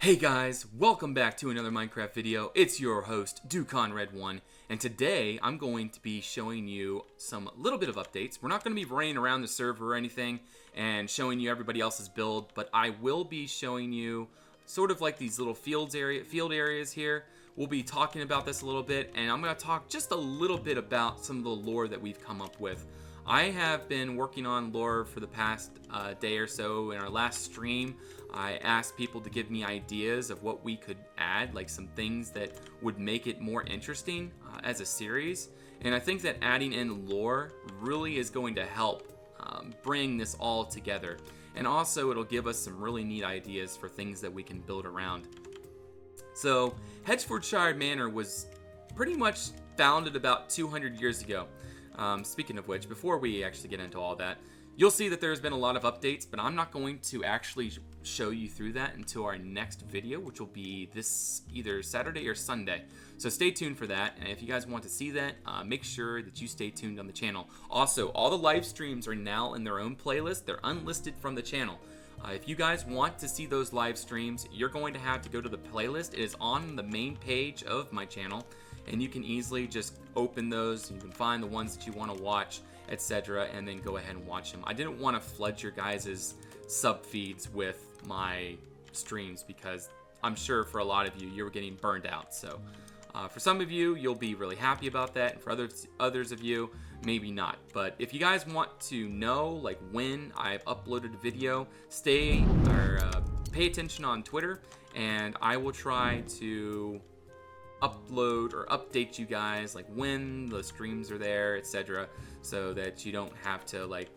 Hey guys, welcome back to another Minecraft video. It's your host, Dukonia, and today I'm going to be showing you some little bit of updates. We're not going to be running around the server or anything and showing you everybody else's build, but I will be showing you sort of like these little field areas here. We'll be talking about this a little bit, and I'm going to talk just a little bit about some of the lore that we've come up with. I have been working on lore for the past day or so. In our last stream, I asked people to give me ideas of what we could add, like some things that would make it more interesting as a series. And I think that adding in lore really is going to help bring this all together. And also it'll give us some really neat ideas for things that we can build around. So Hedgefordshire Manor was pretty much founded about 200 years ago. Speaking of which, before we actually get into all that, you'll see that there's been a lot of updates, but I'm not going to actually show you through that until our next video, which will be this either Saturday or Sunday. So stay tuned for that, and if you guys want to see that, make sure that you stay tuned on the channel. Also, all the live streams are now in their own playlist. They're unlisted from the channel. If you guys want to see those live streams, you're going to have to go to the playlist. It is on the main page of my channel, and you can easily just open those. You can find the ones that you want to watch, etc., and then go ahead and watch them. I didn't want to flood your guys' sub feeds with my streams because I'm sure for a lot of you, were getting burned out. So for some of you, you'll be really happy about that, and for others of you, maybe not. But if you guys want to know like when I've uploaded a video, pay attention on Twitter, and I will try to upload or update you guys like when the streams are there, etc., so that you don't have to like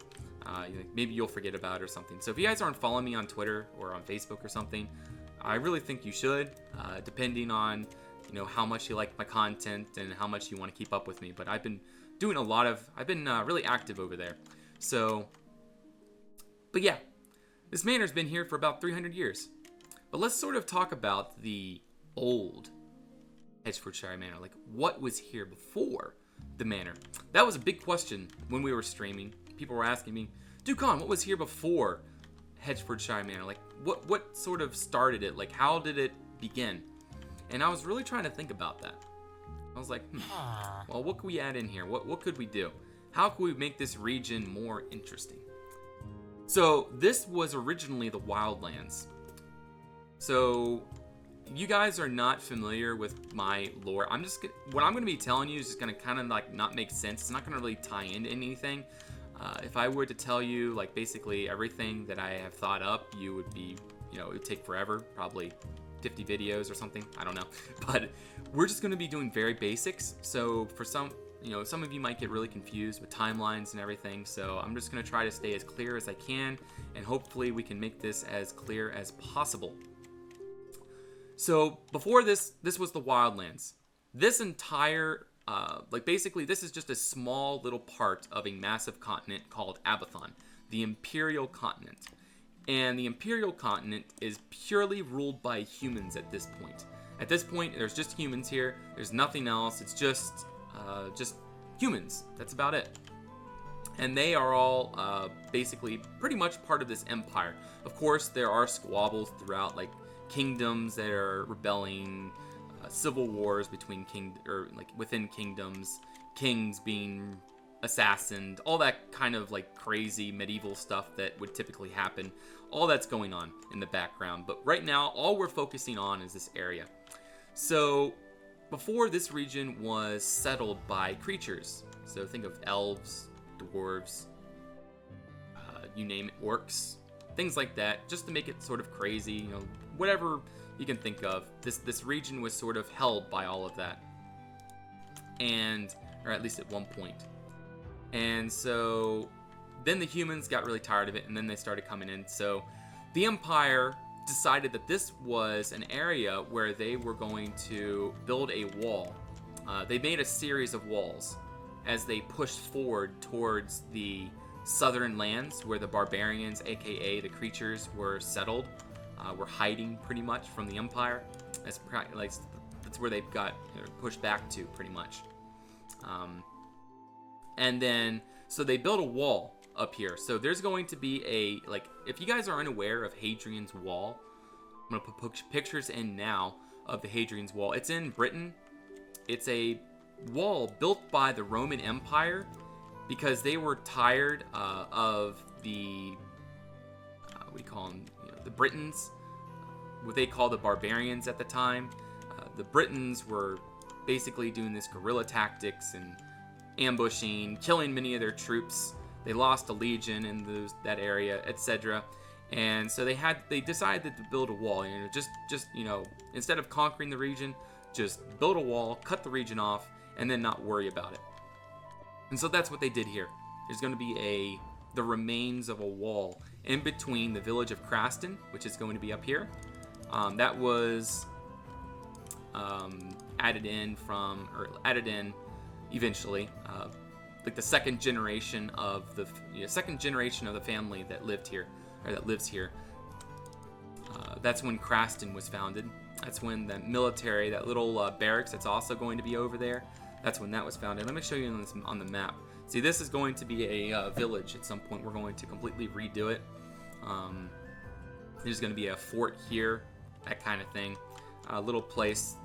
maybe you'll forget about it or something. So if you guys aren't following me on Twitter or on Facebook or something, I really think you should, depending on how much you like my content and how much you want to keep up with me. But I've been doing really active over there. So, but yeah, this manor's been here for about 300 years. But let's sort of talk about the old Hedgefordshire Manor. Like, what was here before the manor? That was a big question when we were streaming. People were asking me, Dukon, what was here before Hedgefordshire Manor? Like, what sort of started it? Like, how did it begin? And I was really trying to think about that. I was like, well, what could we add in here? What could we do? How could we make this region more interesting? So this was originally the Wildlands. So you guys are not familiar with my lore. What I'm going to be telling you is just going to kind of like not make sense. It's not going to really tie into anything. If I were to tell you like basically everything that I have thought up, you would be, it would take forever, probably 50 videos or something. I don't know. But we're just going to be doing very basics. So for some of you might get really confused with timelines and everything. So I'm just going to try to stay as clear as I can, and hopefully we can make this as clear as possible. So before this was the Wildlands. This entire, basically this is just a small little part of a massive continent called Abathon, the Imperial Continent. And the Imperial Continent is purely ruled by humans at this point. At this point, there's just humans here. There's nothing else. It's just humans. That's about it. And they are all basically pretty much part of this empire. Of course, there are squabbles throughout, like kingdoms that are rebelling, civil wars between within kingdoms, kings being assassined, all that kind of like crazy medieval stuff that would typically happen. All that's going on in the background. But right now, all we're focusing on is this area. So before, this region was settled by creatures. So think of elves, dwarves, you name it, orcs, things like that, just to make it sort of crazy, whatever you can think of. This region was sort of held by all of that, or at least at one point. And so then the humans got really tired of it, and then they started coming in. So the Empire decided that this was an area where they were going to build a wall. They made a series of walls as they pushed forward towards the southern lands where the barbarians, aka the creatures, were settled, were hiding pretty much from the Empire. That's where they've got pushed back to pretty much. And then, so they built a wall up here. So there's going to be if you guys are unaware of Hadrian's Wall, I'm going to put pictures in now of the Hadrian's Wall. It's in Britain. It's a wall built by the Roman Empire because they were tired of the, what do you call them, the Britons, what they call the barbarians at the time. The Britons were basically doing this guerrilla tactics and ambushing, killing many of their troops. They lost a legion in that area, etc. And so they decided to build a wall. Just instead of conquering the region, just build a wall, cut the region off, and then not worry about it. And so that's what they did here. There's going to be the remains of a wall in between the village of Craston, which is going to be up here. That was added in eventually, like the second generation of the family that lived here, or that lives here. That's when Craston was founded. That's when the military, that little barracks that's also going to be over there, that's when that was founded. Let me show you on the map. See, this is going to be a village at some point. We're going to completely redo it. There's going to be a fort here, that kind of thing. A little place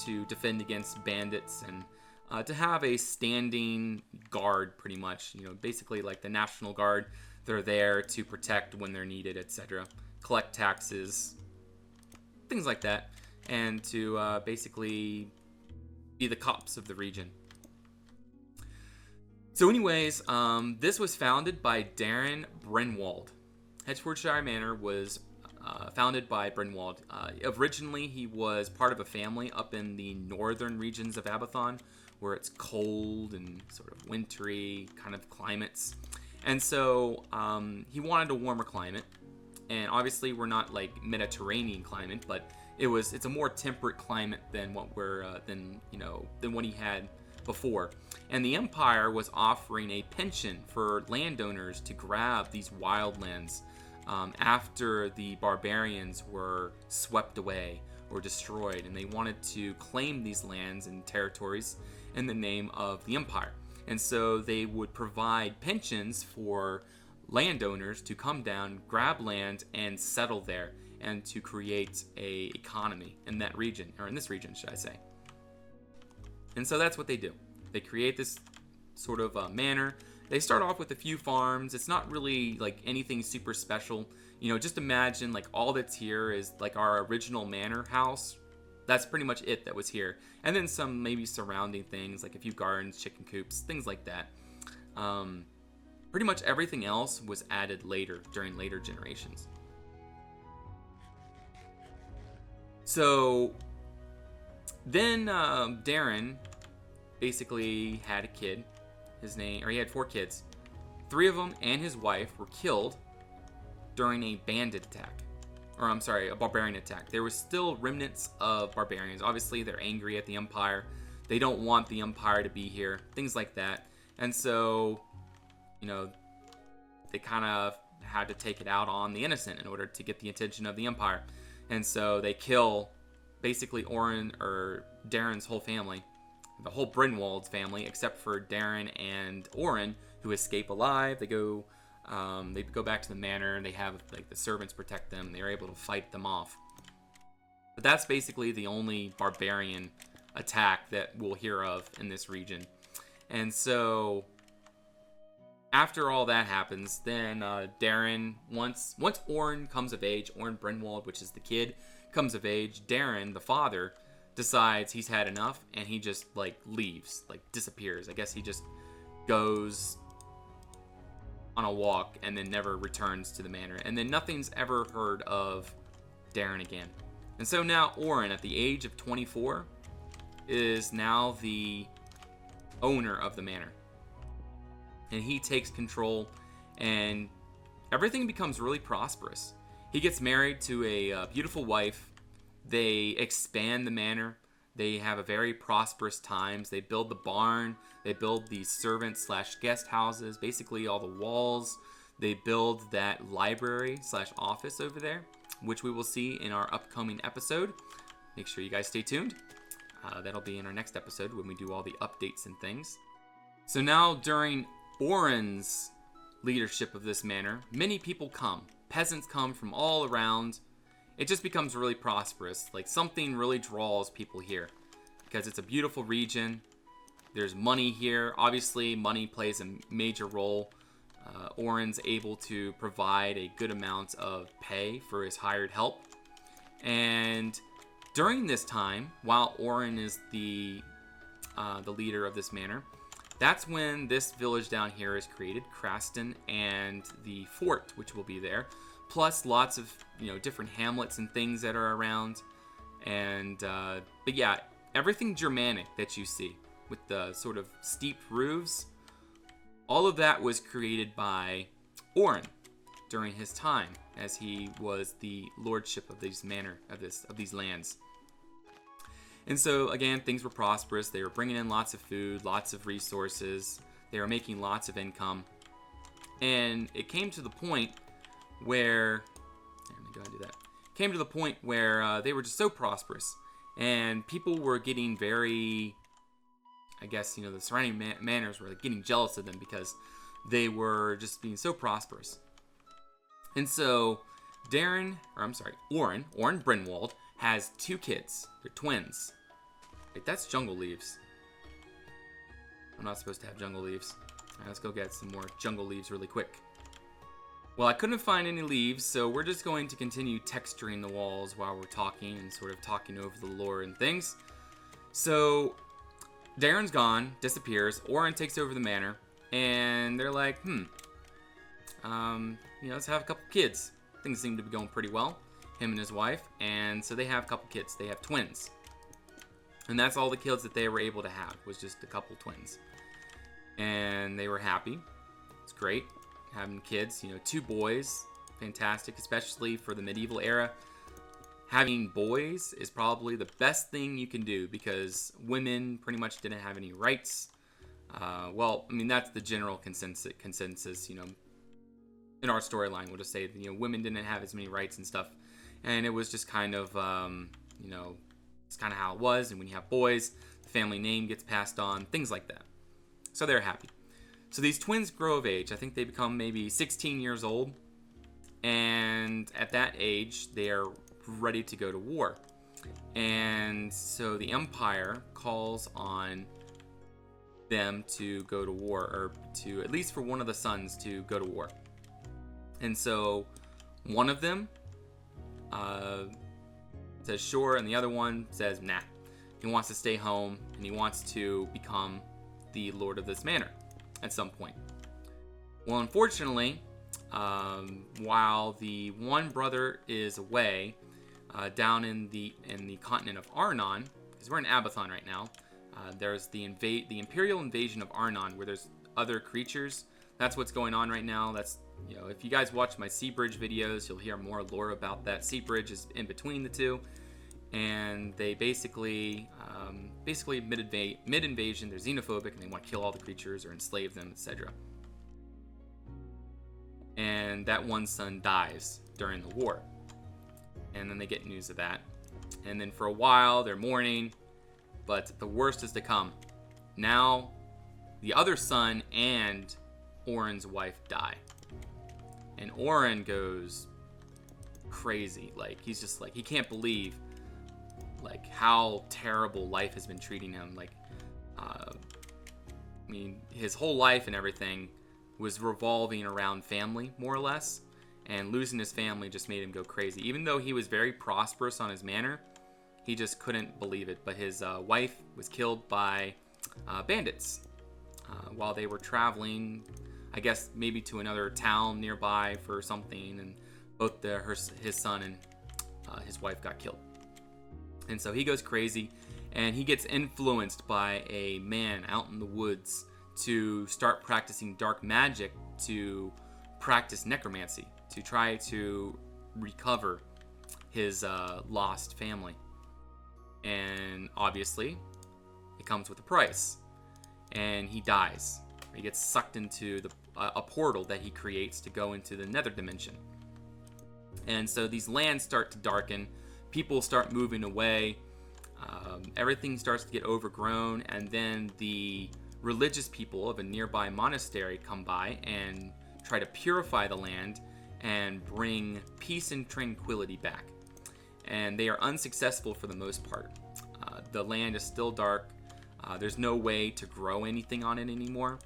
to defend against bandits and to have a standing guard, pretty much. Basically like the National Guard. They're there to protect when they're needed, etc. Collect taxes, things like that, and to basically be the cops of the region. So anyways, this was founded by Darren Brenwald. Hedgefordshire Manor was founded by Brenwald. Originally, he was part of a family up in the northern regions of Abathon, where it's cold and sort of wintry kind of climates. And so he wanted a warmer climate. And obviously, we're not like Mediterranean climate, but it's a more temperate climate than what than what he had before. And the Empire was offering a pension for landowners to grab these wildlands after the barbarians were swept away or destroyed, and they wanted to claim these lands and territories in the name of the Empire. And so they would provide pensions for landowners to come down, grab land, and settle there, and to create a economy in that region, or in this region, should I say. And so that's what they do. They create this sort of manor. They start off with a few farms. It's not really like anything super special. Just imagine like all that's here is like our original manor house. That's pretty much it that was here. And then some maybe surrounding things, like a few gardens, chicken coops, things like that. Pretty much everything else was added later, during later generations. So then Darren basically had a kid. He had 4 kids. 3 of them and his wife were killed during a bandit attack. A barbarian attack. There were still remnants of barbarians. Obviously, they're angry at the Empire. They don't want the Empire to be here. Things like that. And so, they kind of had to take it out on the innocent in order to get the attention of the Empire. And so they kill basically Darren's whole family. The whole Brenwald's family, except for Darren and Oren, who escape alive. They go back to the manor, and they have like the servants protect them. And they're able to fight them off. But that's basically the only barbarian attack that we'll hear of in this region. And so after all that happens, then Darren, once Oren comes of age, Oren Brenwald, which is the kid, comes of age, Darren, the father, decides he's had enough, and he just leaves, disappears. I guess he just goes on a walk and then never returns to the manor, and then nothing's ever heard of Darren again. And so now Oren, at the age of 24, is now the owner of the manor, and he takes control, and everything becomes really prosperous. He gets married to a beautiful wife. They expand the manor. They have a very prosperous times. They build the barn. They build the servant/guest houses, basically all the walls. They build that library/office over there, which we will see in our upcoming episode. Make sure you guys stay tuned. That'll be in our next episode when we do all the updates and things. So now during Oren's leadership of this manor, many people come. Peasants come from all around, it just becomes really prosperous. Like, something really draws people here because it's a beautiful region. There's money here. Obviously, money plays a major role. Oren's able to provide a good amount of pay for his hired help. And during this time, while Oren is the leader of this manor, that's when this village down here is created, Craston, and the fort, which will be there, plus lots of different hamlets and things that are around. And but yeah, everything Germanic that you see with the sort of steep roofs, all of that was created by Oren during his time as he was the lordship of these of these lands. And so, again, things were prosperous. They were bringing in lots of food, lots of resources. They were making lots of income. And it came to the point where... Came to the point where they were just so prosperous. And people were getting very... I guess, the surrounding manors were getting jealous of them because they were just being so prosperous. And so, Oren Brenwald, has 2 kids. They're twins. Wait, that's jungle leaves. I'm not supposed to have jungle leaves. All right, let's go get some more jungle leaves really quick. Well, I couldn't find any leaves, so we're just going to continue texturing the walls while we're talking and sort of talking over the lore and things. So, Darren's gone, disappears. Oren takes over the manor, and they're like, let's have a couple kids. Things seem to be going pretty well, him and his wife, and so they have a couple kids. They have twins. And that's all the kids that they were able to have, was just a couple twins. And they were happy. It's great having kids, 2 boys, fantastic, especially for the medieval era. Having boys is probably the best thing you can do because women pretty much didn't have any rights. That's the general consensus, in our storyline. We'll just say, women didn't have as many rights and stuff. And it was just kind of, it's kind of how it was. And when you have boys, the family name gets passed on, things like that. So they're happy. So these twins grow of age. I think they become maybe 16 years old. And at that age, they are ready to go to war. And so the Empire calls on them to go to war, or to, at least for one of the sons, to go to war. And so one of them says sure, and the other one says nah. He wants to stay home, and he wants to become the lord of this manor at some point. Well, unfortunately, while the one brother is away down in the continent of Arnon, because we're in Abathon right now, there's the Imperial invasion of Arnon, where there's other creatures. That's what's going on right now. That's, if you guys watch my Sea Bridge videos, you'll hear more lore about that. Sea Bridge is in between the two, and they basically mid-invasion, they're xenophobic, and they want to kill all the creatures or enslave them, etc. And that one son dies during the war. And then they get news of that. And then for a while, they're mourning, but the worst is to come. Now, the other son and Oren's wife die. And Oren goes crazy. Like, he's just like, he can't believe how terrible life has been treating him. His whole life and everything was revolving around family, more or less. And losing his family just made him go crazy. Even though he was very prosperous on his manor, he just couldn't believe it. But his wife was killed by bandits while they were traveling, I guess maybe to another town nearby for something. And both his son and his wife got killed. And so he goes crazy, and he gets influenced by a man out in the woods to start practicing dark magic, to practice necromancy, to try to recover his lost family. And obviously, it comes with a price. And he dies. He gets sucked into a portal that he creates to go into the nether dimension. And so these lands start to darken. People start moving away. Everything starts to get overgrown. And then the religious people of a nearby monastery come by and try to purify the land and bring peace and tranquility back. and they are unsuccessful for the most part. The land is still dark. There's no way to grow anything on it anymore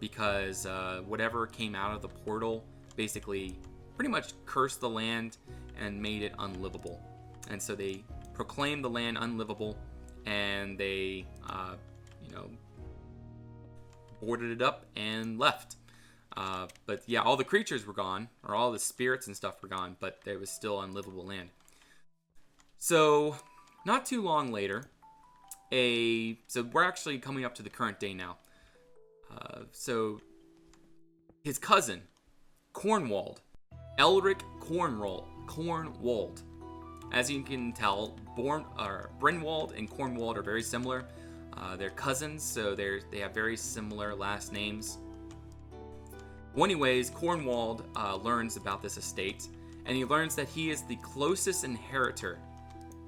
because whatever came out of the portal basically pretty much cursed the land and made it unlivable. And so they proclaimed the land unlivable, and they, boarded it up and left. But yeah, all the creatures were gone, or all the spirits and stuff were gone, but there was still unlivable land. So, not too long later, so we're actually coming up to the current day now. So, his cousin, Cornwald, Elrick Cornwald. As you can tell, Brenwald and Cornwald are very similar. They're cousins, so they have very similar last names. Well, anyways, Cornwald learns about this estate, and he learns that he is the closest inheritor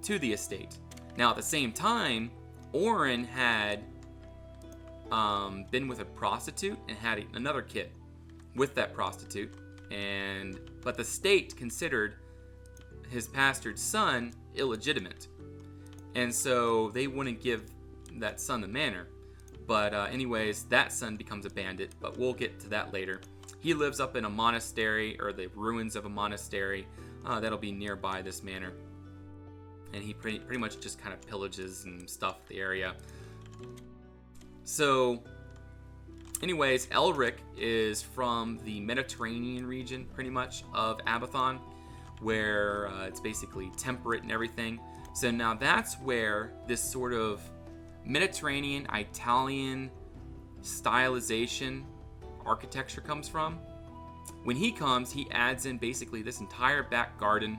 to the estate. Now, at the same time, Oren had been with a prostitute and had another kid with that prostitute, but the state considered his bastard son illegitimate, and so they wouldn't give that son the manor. But anyways, that son becomes a bandit, but we'll get to that later. He lives up in a monastery, or the ruins of a monastery that'll be nearby this manor, and he pretty much just kind of pillages and stuff the area. So anyways, Elric is from the Mediterranean region, pretty much, of Abathon, where it's basically temperate and everything. So now that's where this sort of Mediterranean, Italian stylization architecture comes from. When he comes, he adds in basically this entire back garden.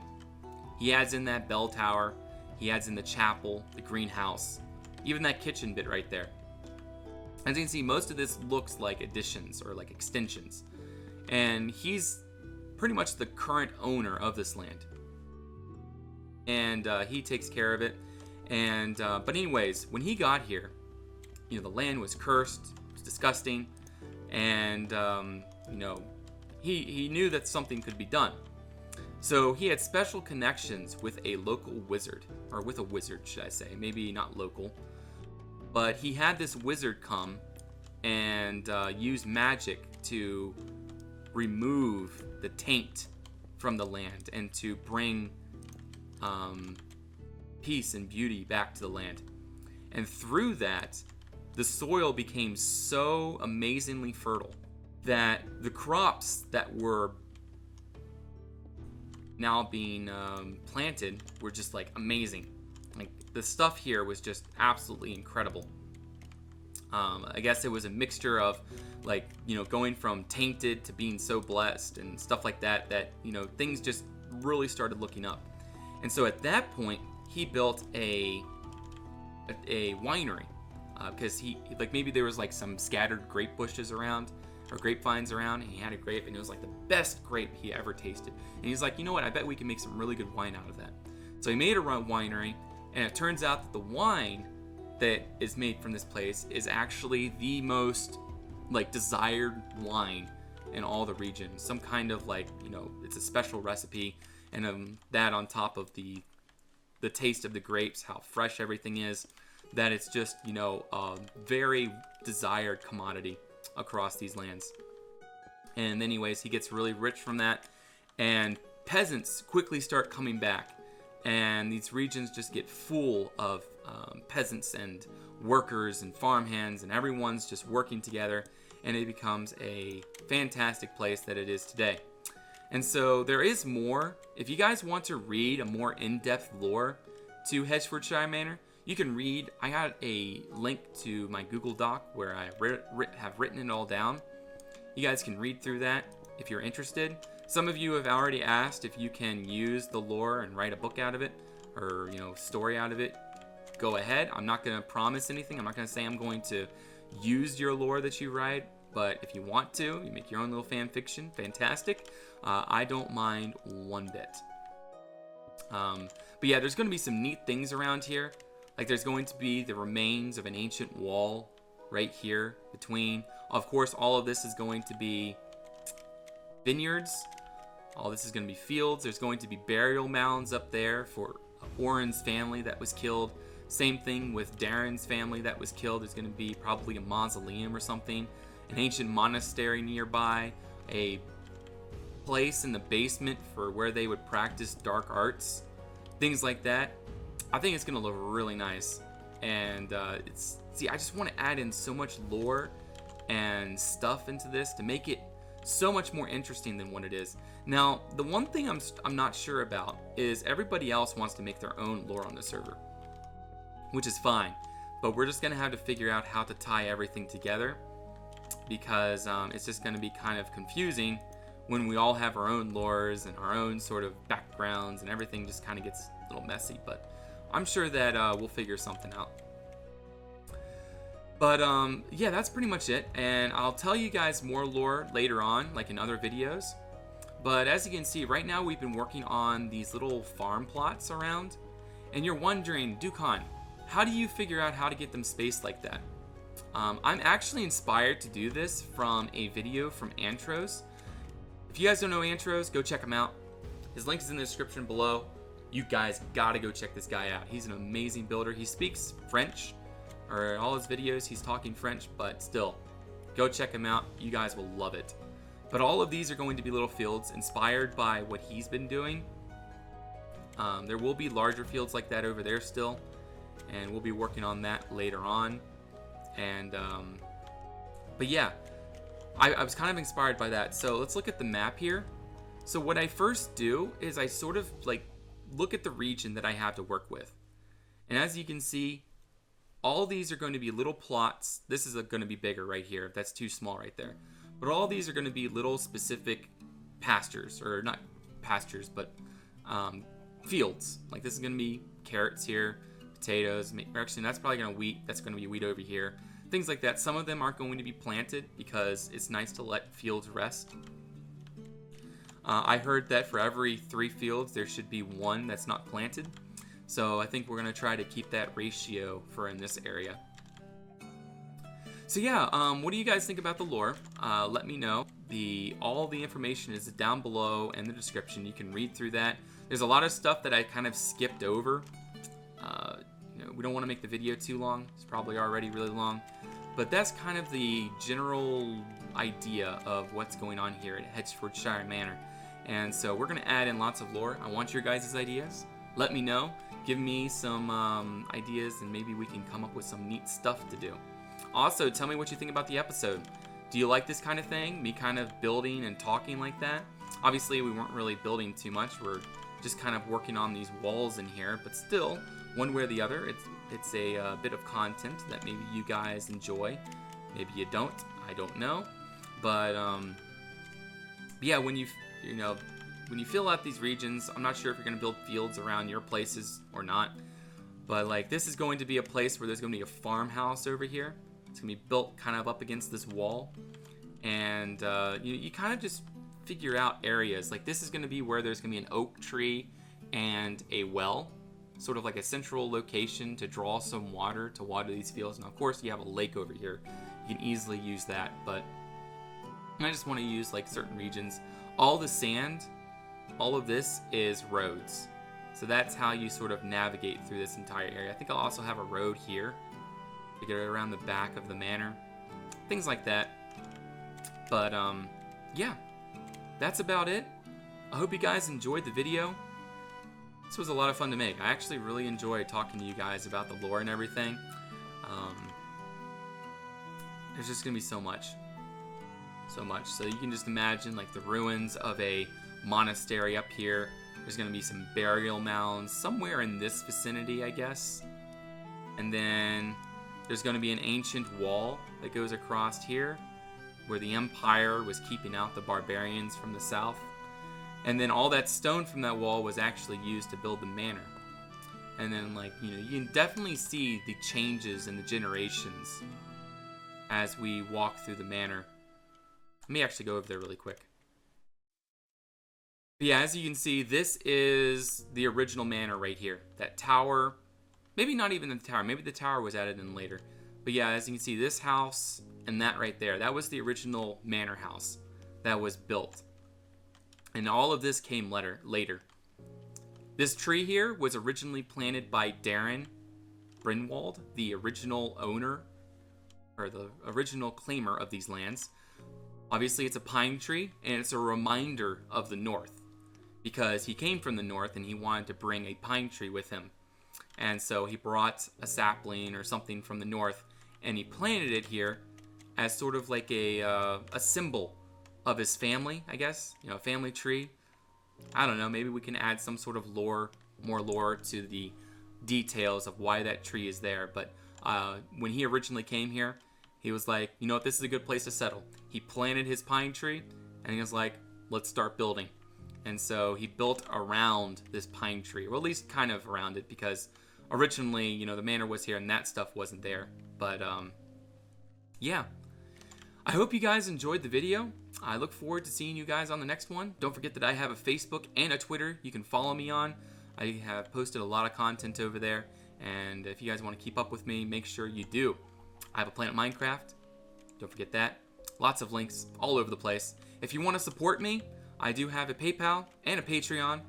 He adds in that bell tower. He adds in the chapel, the greenhouse, even that kitchen bit right there. As you can see, most of this looks like additions or like extensions. And he's pretty much the current owner of this land. And he takes care of it. And but anyways, when he got here, the land was cursed, it was disgusting, and he knew that something could be done. So he had special connections with a local wizard, or with a wizard, should I say? Maybe not local, but he had this wizard come and use magic to remove the taint from the land and to bring peace and beauty back to the land. And through that, the soil became so amazingly fertile that the crops that were now being planted were just like amazing. Like the stuff here was just absolutely incredible. I guess it was a mixture of going from tainted to being so blessed and stuff like that things just really started looking up. And so at that point, he built a winery because he maybe there was like some scattered grape bushes around or grapevines around, and he had a grape, and it was like the best grape he ever tasted. And he's like, you know what? I bet we can make some really good wine out of that. So he made a winery, and it turns out that the wine that is made from this place is actually the most desired wine in all the region. Some kind of it's a special recipe, and that on top of the taste of the grapes, how fresh everything is, that it's just a very desired commodity across these lands. And anyways, he gets really rich from that, and peasants quickly start coming back, and these regions just get full of peasants and workers and farmhands, and everyone's just working together, and it becomes a fantastic place that it is today. And so there is more. If you guys want to read a more in-depth lore to Hedgefordshire Manor, you can read. I got a link to my Google Doc where I have written it all down. You guys can read through that if you're interested. Some of you have already asked if you can use the lore and write a book out of it, or story out of it. Go ahead. I'm not going to promise anything. I'm not going to say I'm going to use your lore that you write, but if you want to, you make your own little fan fiction, fantastic. I don't mind one bit. But yeah, there's going to be some neat things around here. There's going to be the remains of an ancient wall right here between. Of course, all of this is going to be vineyards. All this is going to be fields. There's going to be burial mounds up there for Oren's family that was killed. Same thing with Darren's family that was killed. There's going to be probably a mausoleum or something, an ancient monastery nearby, a place in the basement for where they would practice dark arts, things like that. I think it's going to look really nice. And I just want to add in so much lore and stuff into this to make it so much more interesting than what it is. Now, the one thing I'm not sure about is everybody else wants to make their own lore on the server, which is fine, but we're just going to have to figure out how to tie everything together, because it's just going to be kind of confusing when we all have our own lores and our own sort of backgrounds, and everything just kind of gets a little messy. But I'm sure that we'll figure something out. But yeah, that's pretty much it, and I'll tell you guys more lore later on, like in other videos. But as you can see, right now we've been working on these little farm plots around, and you're wondering, Dukon, how do you figure out how to get them spaced like that? I'm actually inspired to do this from a video from Antros. If you guys don't know Antros, go check him out. His link is in the description below. You guys gotta go check this guy out. He's an amazing builder. He speaks French, or in all his videos he's talking French, but still, go check him out. You guys will love it. But all of these are going to be little fields inspired by what he's been doing. There will be larger fields like that over there still, and we'll be working on that later on. And but yeah, I was kind of inspired by that. So let's look at the map here. So what I first do is I sort of like look at the region that I have to work with, and as you can see, all these are going to be little plots. This is going to be bigger right here. That's too small right there. But all these are going to be little specific pastures, or not pastures, but fields. Like this is going to be carrots here, potatoes. Actually, that's probably going to wheat. That's going to be wheat over here. Things like that. Some of them aren't going to be planted because it's nice to let fields rest. I heard that for every 3 fields, there should be 1 that's not planted. So I think we're going to try to keep that ratio for in this area. So yeah, what do you guys think about the lore? Let me know. All the information is down below in the description. You can read through that. There's a lot of stuff that I kind of skipped over. We don't want to make the video too long. It's probably already really long. But that's kind of the general idea of what's going on here at Hedgefordshire Manor. And so we're going to add in lots of lore. I want your guys' ideas. Let me know. Give me some ideas, and maybe we can come up with some neat stuff to do. Also, tell me what you think about the episode. Do you like this kind of thing? Me kind of building and talking like that? Obviously, we weren't really building too much. We're just kind of working on these walls in here. But still, one way or the other, it's a bit of content that maybe you guys enjoy. Maybe you don't. I don't know. But yeah, when you fill out these regions, I'm not sure if you're going to build fields around your places or not. But like, this is going to be a place where there's going to be a farmhouse over here. It's going to be built kind of up against this wall. And you kind of just figure out areas. Like this is going to be where there's going to be an oak tree and a well. Sort of like a central location to draw some water to water these fields. And of course you have a lake over here. You can easily use that. But I just want to use like certain regions. All the sand, all of this is roads. So that's how you sort of navigate through this entire area. I think I'll also have a road here to get around the back of the manor. Things like that. But yeah, that's about it. I hope you guys enjoyed the video. This was a lot of fun to make. I actually really enjoyed talking to you guys about the lore and everything. There's just going to be so much. So much. So you can just imagine like the ruins of a monastery up here. There's going to be some burial mounds somewhere in this vicinity, I guess. And then there's going to be an ancient wall that goes across here where the Empire was keeping out the barbarians from the south. And then all that stone from that wall was actually used to build the manor. And then like, you can definitely see the changes in the generations as we walk through the manor. Let me actually go over there really quick. But yeah, as you can see, this is the original manor right here. That tower, maybe not even the tower. Maybe the tower was added in later. But yeah, as you can see, this house and that right there, that was the original manor house that was built. And all of this came later. This tree here was originally planted by Darren Brenwald, the original owner, or the original claimer of these lands. Obviously, it's a pine tree, and it's a reminder of the North, because he came from the North, and he wanted to bring a pine tree with him. And so he brought a sapling or something from the North, and he planted it here as sort of like a symbol of his family, I guess. You know, a family tree. I don't know, maybe we can add some sort of lore, more lore to the details of why that tree is there. But when he originally came here, he was like, you know what, this is a good place to settle. He planted his pine tree, and he was like, let's start building. And so he built around this pine tree, or at least kind of around it, because originally, you know, the manor was here and that stuff wasn't there. But yeah, I hope you guys enjoyed the video. I look forward to seeing you guys on the next one. Don't forget that I have a Facebook and a Twitter you can follow me on. I have posted a lot of content over there, and if you guys want to keep up with me, make sure you do. I have a Planet Minecraft. Don't forget that. Lots of links all over the place. If you want to support me, I do have a PayPal and a Patreon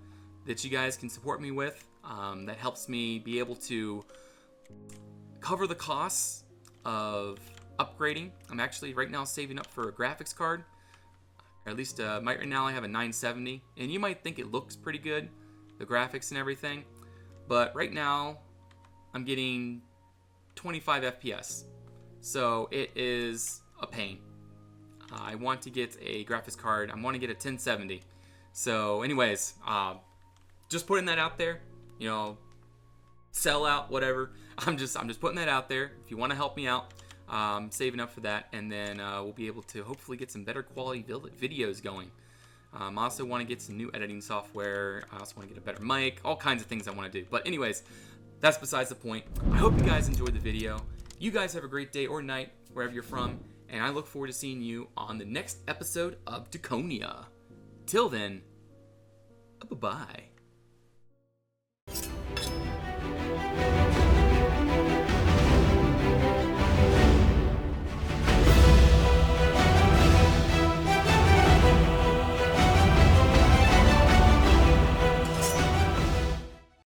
that you guys can support me with. That helps me be able to cover the costs of upgrading. I'm actually right now saving up for a graphics card. Or at least right now I have a 970, and you might think it looks pretty good, the graphics and everything, but right now I'm getting 25 FPS, so it is a pain. I want to get a graphics card. I want to get a 1070. So anyways, just putting that out there, you know, sell out, whatever. I'm just putting that out there. If you want to help me out, saving up for that, and then we'll be able to hopefully get some better quality videos going. I also want to get some new editing software. I also want to get a better mic, all kinds of things I want to do. But anyways, that's besides the point. I hope you guys enjoyed the video. You guys have a great day or night, wherever you're from, and I look forward to seeing you on the next episode of Dukonia. Till then, bye-bye.